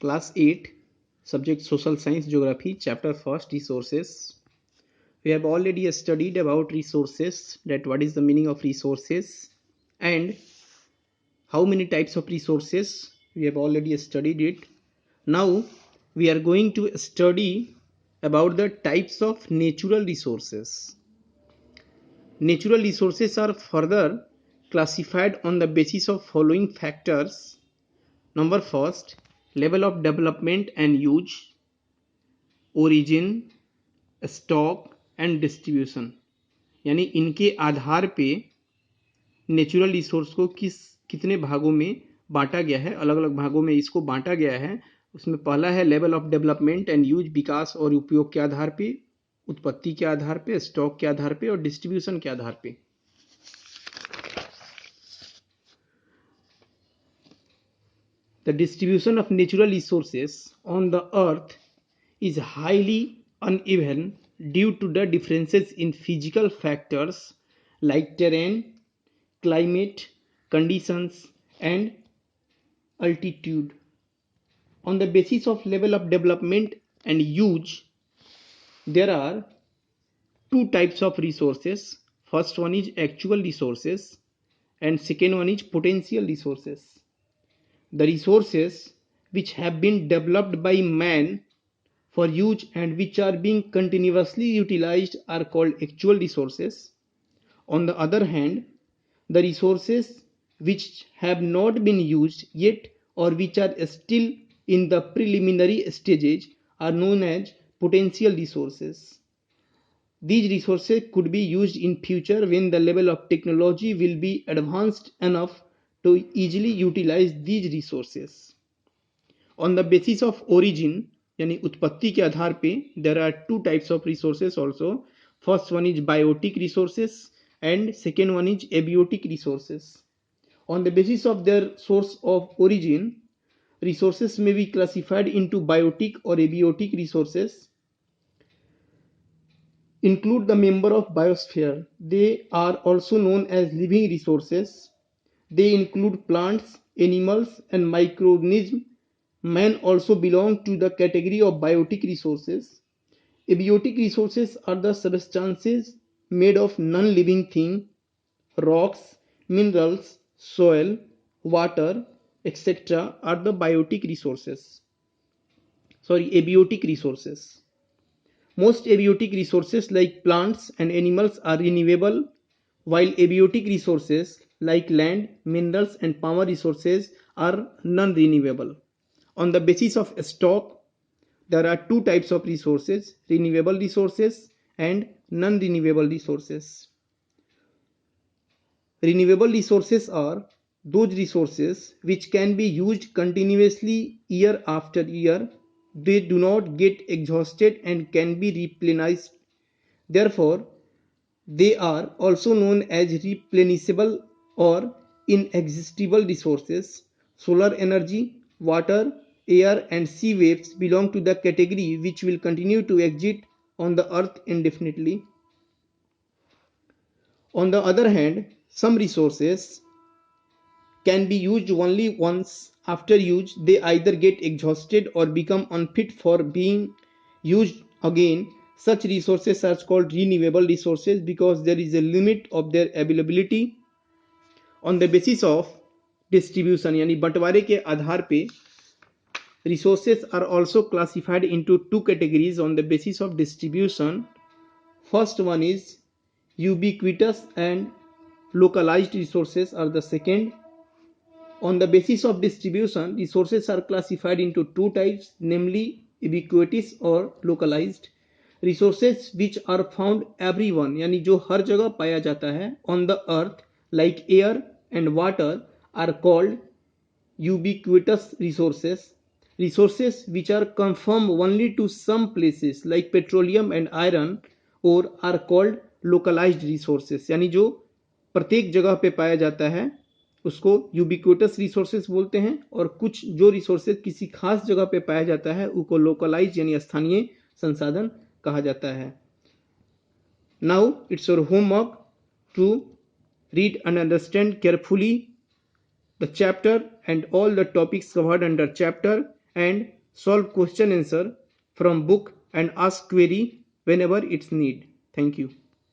Class 8, subject Social Science Geography, Chapter 1st, Resources. We have already studied about resources, that what is the meaning of resources and how many types of resources. We have already studied it. Now we are going to study about the types of natural resources. Natural resources are further classified on the basis of following factors. Number first, level of development and use, origin, stock and distribution, यानी इनके आधार पे natural resource को कितने भागों में बांटा गया है, अलग अलग भागों में इसको बांटा गया है. उसमें पहला है level of development and use, विकास और उपयोग के आधार पे, उत्पत्ति के आधार पे, स्टॉक के आधार पे और डिस्ट्रीब्यूशन के आधार पे. The distribution of natural resources on the earth is highly uneven due to the differences in physical factors like terrain, climate, conditions, and altitude. On the basis of level of development and use, there are two types of resources. First one is actual resources and second one is potential resources. The resources which have been developed by man for use and which are being continuously utilized are called actual resources. On the other hand, the resources which have not been used yet or which are still in the preliminary stages are known as potential resources. These resources could be used in future when the level of technology will be advanced enough to easily utilize these resources. On the basis of origin, यानी उत्पत्ति के आधार पे, there are two types of resources also. First one is biotic resources and second one is abiotic resources. On the basis of their source of origin, resources may be classified into biotic or abiotic resources. Include the member of biosphere. They are also known as living resources. They include plants, animals, and microorganisms. Man also belong to the category of biotic resources. Abiotic resources are the substances made of non-living things, rocks, minerals, soil, water, etc. are the abiotic resources. Most abiotic resources like plants and animals are renewable, while abiotic resources like land, minerals and power resources are non-renewable. On the basis of stock, there are two types of resources, renewable resources and non-renewable resources. Renewable resources are those resources which can be used continuously year after year. They do not get exhausted and can be replenished. Therefore, they are also known as replenishable or inexhaustible resources. Solar energy, water, air and sea waves belong to the category which will continue to exist on the earth indefinitely. On the other hand, some resources can be used only once. After use, they either get exhausted or become unfit for being used again. Such resources are called renewable resources because there is a limit of their availability. On the basis of distribution, यानी बंटवारे के आधार पे, resources are also classified into two categories on the basis of distribution. First one is ubiquitous and localized resources are the second. On the basis of distribution, resources are classified into two types, namely ubiquitous or localized. Resources which are found everyone, यानी जो हर जगह पाया जाता है, on the earth like air and water are called ubiquitous resources. Resources which are confined only to some places like petroleum and iron ore are called localized resources, यानी जो प्रत्येक जगह पे पाया जाता है उसको यूबिक्विटस रिसोर्सेज बोलते हैं, और कुछ जो रिसोर्सेज किसी खास जगह पे पाया जाता है उसको लोकलाइज यानी स्थानीय संसाधन कहा जाता है. Now it's your homework to read and understand carefully the chapter and all the topics covered under chapter and solve question answer from book and ask query whenever it's need. Thank you.